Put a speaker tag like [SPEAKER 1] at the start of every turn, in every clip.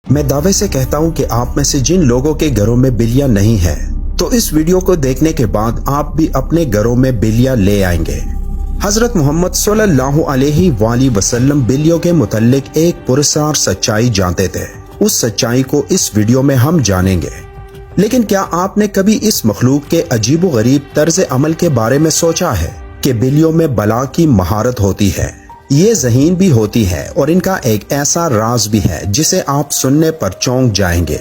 [SPEAKER 1] میں دعوے سے کہتا ہوں کہ آپ میں سے جن لوگوں کے گھروں میں بلیاں نہیں ہیں تو اس ویڈیو کو دیکھنے کے بعد آپ بھی اپنے گھروں میں بلیاں لے آئیں گے۔ حضرت محمد صلی اللہ علیہ وآلہ وسلم بلیوں کے متعلق ایک پراسرار سچائی جانتے تھے۔ اس سچائی کو اس ویڈیو میں ہم جانیں گے۔ لیکن کیا آپ نے کبھی اس مخلوق کے عجیب و غریب طرز عمل کے بارے میں سوچا ہے کہ بلیوں میں بلا کی مہارت ہوتی ہے؟ یہ ذہین بھی ہوتی ہے اور ان کا ایک ایسا راز بھی ہے جسے آپ سننے پر چونک جائیں گے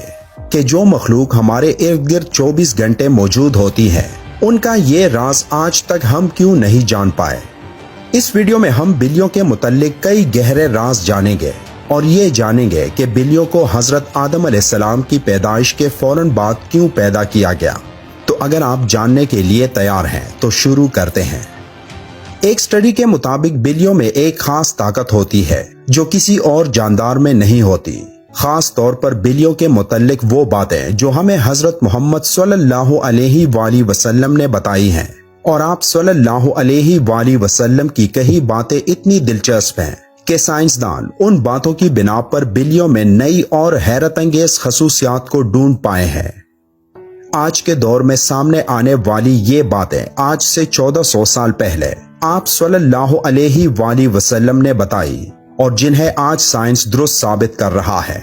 [SPEAKER 1] کہ جو مخلوق ہمارے ارد گرد 24 گھنٹے موجود ہوتی ہے ان کا یہ راز آج تک ہم کیوں نہیں جان پائے۔ اس ویڈیو میں ہم بلیوں کے متعلق کئی گہرے راز جانیں گے اور یہ جانیں گے کہ بلیوں کو حضرت آدم علیہ السلام کی پیدائش کے فوراً بعد کیوں پیدا کیا گیا۔ تو اگر آپ جاننے کے لیے تیار ہیں تو شروع کرتے ہیں۔ ایک سٹڈی کے مطابق بلیوں میں ایک خاص طاقت ہوتی ہے جو کسی اور جاندار میں نہیں ہوتی۔ خاص طور پر بلیوں کے متعلق وہ باتیں جو ہمیں حضرت محمد صلی اللہ علیہ وآلہ وسلم نے بتائی ہیں، اور آپ صلی اللہ علیہ وآلہ وسلم کی کئی باتیں اتنی دلچسپ ہیں کہ سائنسدان ان باتوں کی بنا پر بلیوں میں نئی اور حیرت انگیز خصوصیات کو ڈھونڈ پائے ہیں۔ آج کے دور میں سامنے آنے والی یہ باتیں آج سے 1400 سال پہلے آپ صلی اللہ علیہ وآلہ وسلم نے بتائی اور جنہیں آج سائنس درست ثابت کر رہا ہے۔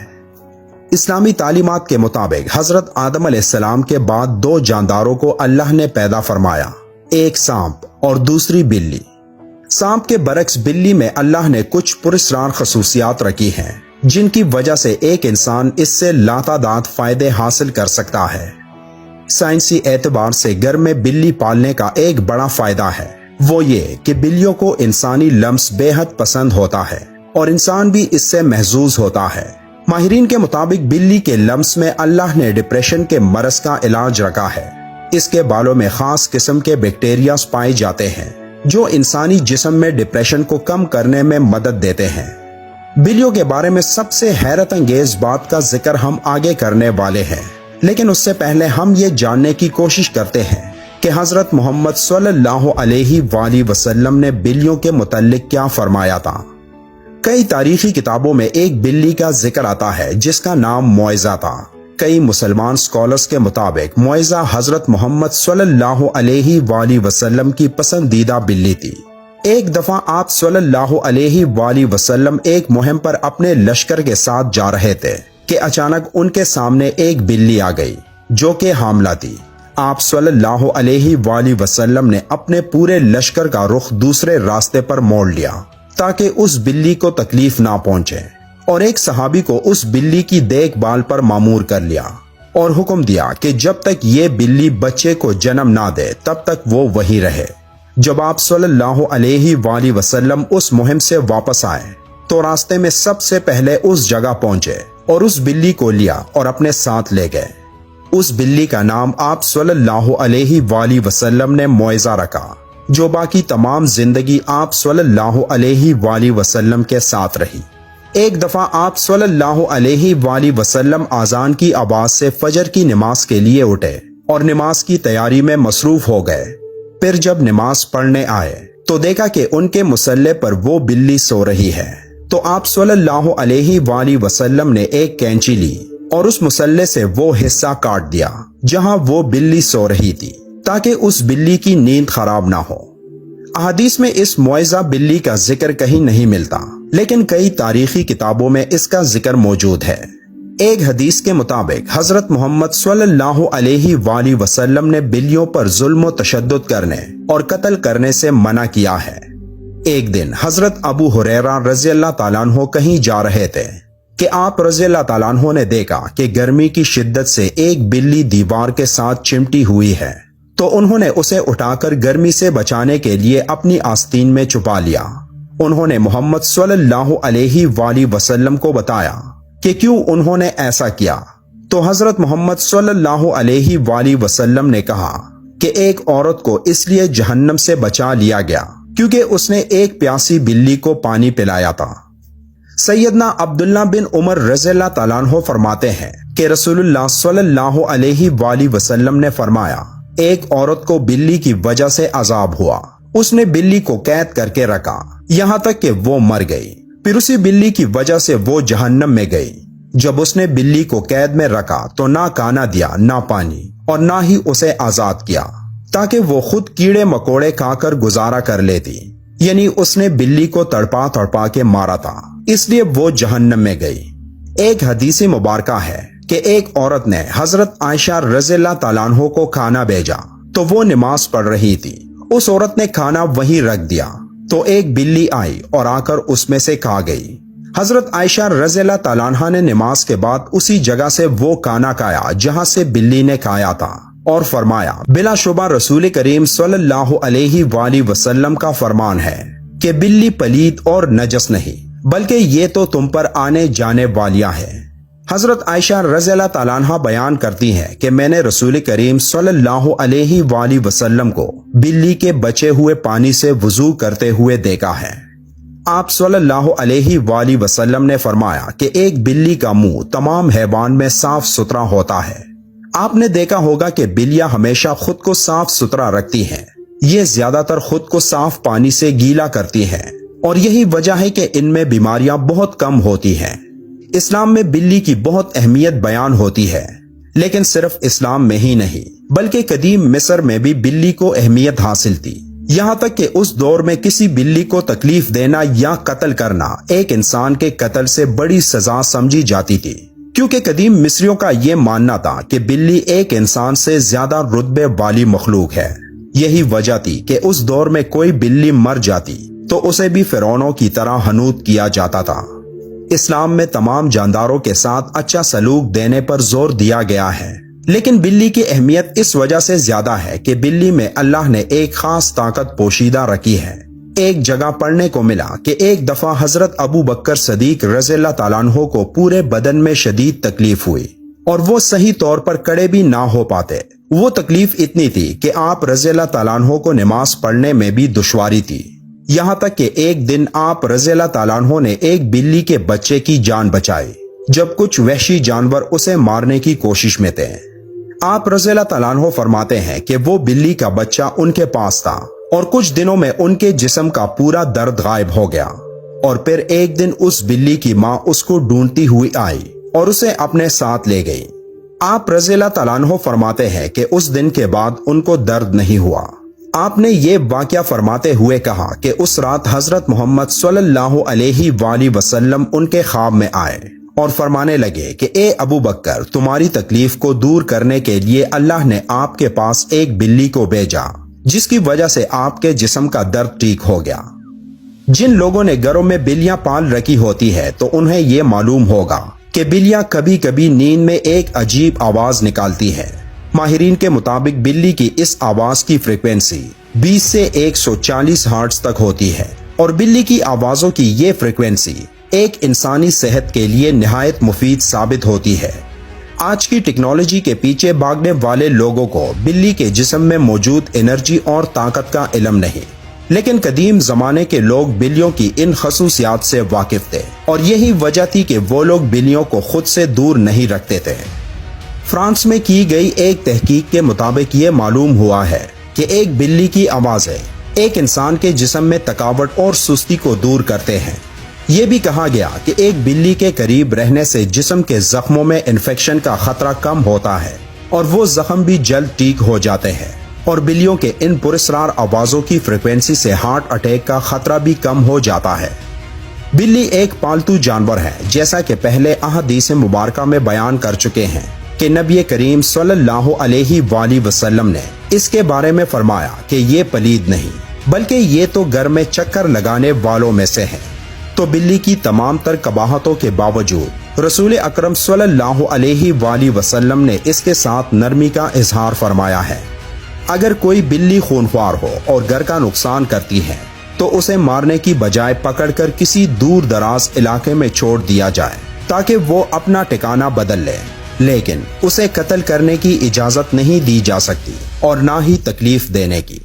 [SPEAKER 1] اسلامی تعلیمات کے مطابق حضرت آدم علیہ السلام کے بعد 2 جانداروں کو اللہ نے پیدا فرمایا، ایک سانپ اور دوسری بلی۔ سانپ کے برعکس بلی میں اللہ نے کچھ پراسرار خصوصیات رکھی ہیں جن کی وجہ سے ایک انسان اس سے لاتعداد فائدے حاصل کر سکتا ہے۔ سائنسی اعتبار سے گھر میں بلی پالنے کا ایک بڑا فائدہ ہے، وہ یہ کہ بلیوں کو انسانی لمس بے حد پسند ہوتا ہے اور انسان بھی اس سے محظوظ ہوتا ہے۔ ماہرین کے مطابق بلی کے لمس میں اللہ نے ڈپریشن کے مرض کا علاج رکھا ہے۔ اس کے بالوں میں خاص قسم کے بیکٹیریاز پائے جاتے ہیں جو انسانی جسم میں ڈپریشن کو کم کرنے میں مدد دیتے ہیں۔ بلیوں کے بارے میں سب سے حیرت انگیز بات کا ذکر ہم آگے کرنے والے ہیں، لیکن اس سے پہلے ہم یہ جاننے کی کوشش کرتے ہیں کہ حضرت محمد صلی اللہ علیہ وآلہ وسلم نے بلیوں کے متعلق کیا فرمایا تھا۔ کئی تاریخی کتابوں میں ایک بلی کا ذکر آتا ہے جس کا نام معزہ تھا۔ کئی مسلمان سکالرز کے مطابق معزہ حضرت محمد صلی اللہ علیہ وآلہ وسلم کی پسندیدہ بلی تھی۔ ایک دفعہ آپ صلی اللہ علیہ وآلہ وسلم ایک مہم پر اپنے لشکر کے ساتھ جا رہے تھے کہ اچانک ان کے سامنے ایک بلی آ گئی جو کہ حاملہ تھی۔ آپ صلی اللہ علیہ وآلہ وسلم نے اپنے پورے لشکر کا رخ دوسرے راستے پر موڑ لیا تاکہ اس بلی کو تکلیف نہ پہنچے، اور ایک صحابی کو اس بلی کی دیکھ بھال پر مامور کر لیا اور حکم دیا کہ جب تک یہ بلی بچے کو جنم نہ دے تب تک وہ وہی رہے۔ جب آپ صلی اللہ علیہ وآلہ وسلم اس مہم سے واپس آئے تو راستے میں سب سے پہلے اس جگہ پہنچے اور اس بلی کو لیا اور اپنے ساتھ لے گئے۔ اس بلی کا نام آپ صلی اللہ علیہ وآلہ وسلم نے معزہ رکھا، جو باقی تمام زندگی آپ صلی اللہ علیہ وآلہ وسلم کے ساتھ رہی۔ ایک دفعہ آپ صلی اللہ علیہ وآلہ وسلم اذان کی آواز سے فجر کی نماز کے لیے اٹھے اور نماز کی تیاری میں مصروف ہو گئے۔ پھر جب نماز پڑھنے آئے تو دیکھا کہ ان کے مصلے پر وہ بلی سو رہی ہے، تو آپ صلی اللہ علیہ وآلہ وسلم نے ایک کینچی لی اور اس مصلے سے وہ حصہ کاٹ دیا جہاں وہ بلی سو رہی تھی تاکہ اس بلی کی نیند خراب نہ ہو۔ احادیث میں اس معزہ بلی کا ذکر کہیں نہیں ملتا، لیکن کئی تاریخی کتابوں میں اس کا ذکر موجود ہے۔ ایک حدیث کے مطابق حضرت محمد صلی اللہ علیہ وآلہ وسلم نے بلیوں پر ظلم و تشدد کرنے اور قتل کرنے سے منع کیا ہے۔ ایک دن حضرت ابو ہریرہ رضی اللہ تعالیٰ عنہ کہیں جا رہے تھے کہ آپ رضی اللہ تعالیٰ عنہ نے دیکھا کہ گرمی کی شدت سے ایک بلی دیوار کے ساتھ چمٹی ہوئی ہے، تو انہوں نے اسے اٹھا کر گرمی سے بچانے کے لیے اپنی آستین میں چھپا لیا۔ انہوں نے محمد صلی اللہ علیہ وآلہ وسلم کو بتایا کہ کیوں انہوں نے ایسا کیا، تو حضرت محمد صلی اللہ علیہ وآلہ وسلم نے کہا کہ ایک عورت کو اس لیے جہنم سے بچا لیا گیا کیونکہ اس نے ایک پیاسی بلی کو پانی پلایا تھا۔ سیدنا عبداللہ بن عمر رضی اللہ تعالیٰ عنہ فرماتے ہیں کہ رسول اللہ صلی اللہ علیہ وآلہ وسلم نے فرمایا، ایک عورت کو بلی کی وجہ سے عذاب ہوا، اس نے بلی کو قید کر کے رکھا یہاں تک کہ وہ مر گئی، پھر اسی بلی کی وجہ سے وہ جہنم میں گئی۔ جب اس نے بلی کو قید میں رکھا تو نہ کھانا دیا نہ پانی، اور نہ ہی اسے آزاد کیا تاکہ وہ خود کیڑے مکوڑے کھا کر گزارا کر لیتی، یعنی اس نے بلی کو تڑپا تڑپا کے مارا تھا، اس لیے وہ جہنم میں گئی۔ ایک حدیث مبارکہ ہے کہ ایک عورت نے حضرت عائشہ رضی اللہ تعالیٰ عنہ کو کھانا بھیجا تو وہ نماز پڑھ رہی تھی۔ اس عورت نے کھانا وہیں رکھ دیا تو ایک بلی آئی اور آ کر اس میں سے کھا گئی۔ حضرت عائشہ رضی اللہ تعالیٰ عنہ نے نماز کے بعد اسی جگہ سے وہ کھانا کھایا جہاں سے بلی نے کھایا تھا، اور فرمایا بلا شبہ رسول کریم صلی اللہ علیہ وآلہ وسلم کا فرمان ہے کہ بلی پلید اور نجس نہیں، بلکہ یہ تو تم پر آنے جانے والیاں ہیں۔ حضرت عائشہ رضی اللہ تعالیٰ عنہ بیان کرتی ہیں کہ میں نے رسول کریم صلی اللہ علیہ وآلہ وسلم کو بلی کے بچے ہوئے پانی سے وضو کرتے ہوئے دیکھا ہے۔ آپ صلی اللہ علیہ وآلہ وسلم نے فرمایا کہ ایک بلی کا منہ تمام حیوان میں صاف ستھرا ہوتا ہے۔ آپ نے دیکھا ہوگا کہ بلیاں ہمیشہ خود کو صاف ستھرا رکھتی ہیں، یہ زیادہ تر خود کو صاف پانی سے گیلا کرتی ہیں، اور یہی وجہ ہے کہ ان میں بیماریاں بہت کم ہوتی ہیں۔ اسلام میں بلی کی بہت اہمیت بیان ہوتی ہے، لیکن صرف اسلام میں ہی نہیں بلکہ قدیم مصر میں بھی بلی کو اہمیت حاصل تھی، یہاں تک کہ اس دور میں کسی بلی کو تکلیف دینا یا قتل کرنا ایک انسان کے قتل سے بڑی سزا سمجھی جاتی تھی، کیونکہ قدیم مصریوں کا یہ ماننا تھا کہ بلی ایک انسان سے زیادہ رتبے والی مخلوق ہے۔ یہی وجہ تھی کہ اس دور میں کوئی بلی مر جاتی تو اسے بھی فرعونوں کی طرح حنوط کیا جاتا تھا۔ اسلام میں تمام جانداروں کے ساتھ اچھا سلوک دینے پر زور دیا گیا ہے، لیکن بلی کی اہمیت اس وجہ سے زیادہ ہے کہ بلی میں اللہ نے ایک خاص طاقت پوشیدہ رکھی ہے۔ ایک جگہ پڑھنے کو ملا کہ ایک دفعہ حضرت ابو بکر صدیق رضی اللہ تعالیٰ عنہ کو پورے بدن میں شدید تکلیف ہوئی اور وہ صحیح طور پر کھڑے بھی نہ ہو پاتے۔ وہ تکلیف اتنی تھی کہ آپ رضی اللہ تعالیٰ عنہ کو نماز پڑھنے میں بھی دشواری تھی، یہاں تک کہ ایک دن آپ رضی اللہ تعالیٰ عنہ نے ایک بلی کے بچے کی جان بچائی جب کچھ وحشی جانور اسے مارنے کی کوشش میں تھے۔ آپ رضی اللہ تعالیٰ عنہ فرماتے ہیں کہ وہ بلی کا بچہ ان کے پاس تھا اور کچھ دنوں میں ان کے جسم کا پورا درد غائب ہو گیا، اور پھر ایک دن اس بلی کی ماں اس کو ڈھونڈتی ہوئی آئی اور اسے اپنے ساتھ لے گئی۔ آپ رضی اللہ تعالیٰ عنہ فرماتے ہیں کہ اس دن کے بعد ان کو درد نہیں ہوا۔ آپ نے یہ واقعہ فرماتے ہوئے کہا کہ اس رات حضرت محمد صلی اللہ علیہ وآلہ وسلم ان کے خواب میں آئے اور فرمانے لگے کہ اے ابو بکر، تمہاری تکلیف کو دور کرنے کے لیے اللہ نے آپ کے پاس ایک بلی کو بھیجا جس کی وجہ سے آپ کے جسم کا درد ٹھیک ہو گیا۔ جن لوگوں نے گھروں میں بلیاں پال رکھی ہوتی ہے تو انہیں یہ معلوم ہوگا کہ بلیاں کبھی کبھی نیند میں ایک عجیب آواز نکالتی ہے۔ ماہرین کے مطابق بلی کی اس آواز کی فریکوینسی 20 سے 140 ہرٹز تک ہوتی ہے، اور بلی کی آوازوں کی یہ فریکوینسی ایک انسانی صحت کے لیے نہایت مفید ثابت ہوتی ہے۔ آج کی ٹیکنالوجی کے پیچھے بھاگنے والے لوگوں کو بلی کے جسم میں موجود انرجی اور طاقت کا علم نہیں، لیکن قدیم زمانے کے لوگ بلیوں کی ان خصوصیات سے واقف تھے، اور یہی وجہ تھی کہ وہ لوگ بلیوں کو خود سے دور نہیں رکھتے تھے۔ فرانس میں کی گئی ایک تحقیق کے مطابق یہ معلوم ہوا ہے کہ ایک بلی کی آوازیں ایک انسان کے جسم میں تھکاوٹ اور سستی کو دور کرتے ہیں۔ یہ بھی کہا گیا کہ ایک بلی کے قریب رہنے سے جسم کے زخموں میں انفیکشن کا خطرہ کم ہوتا ہے اور وہ زخم بھی جلد ٹھیک ہو جاتے ہیں، اور بلیوں کے ان پراسرار آوازوں کی فریکوینسی سے ہارٹ اٹیک کا خطرہ بھی کم ہو جاتا ہے۔ بلی ایک پالتو جانور ہے، جیسا کہ پہلے احادیث مبارکہ میں بیان کر چکے ہیں کہ نبی کریم صلی اللہ علیہ وآلہ وسلم نے اس کے بارے میں فرمایا کہ یہ پلید نہیں بلکہ یہ تو گھر میں چکر لگانے والوں میں سے ہے۔ تو بلی کی تمام تر قباحتوں کے باوجود رسول اکرم صلی اللہ علیہ وآلہ وسلم نے اس کے ساتھ نرمی کا اظہار فرمایا ہے۔ اگر کوئی بلی خونخوار ہو اور گھر کا نقصان کرتی ہے تو اسے مارنے کی بجائے پکڑ کر کسی دور دراز علاقے میں چھوڑ دیا جائے تاکہ وہ اپنا ٹھکانہ بدل لے، لیکن اسے قتل کرنے کی اجازت نہیں دی جا سکتی اور نہ ہی تکلیف دینے کی۔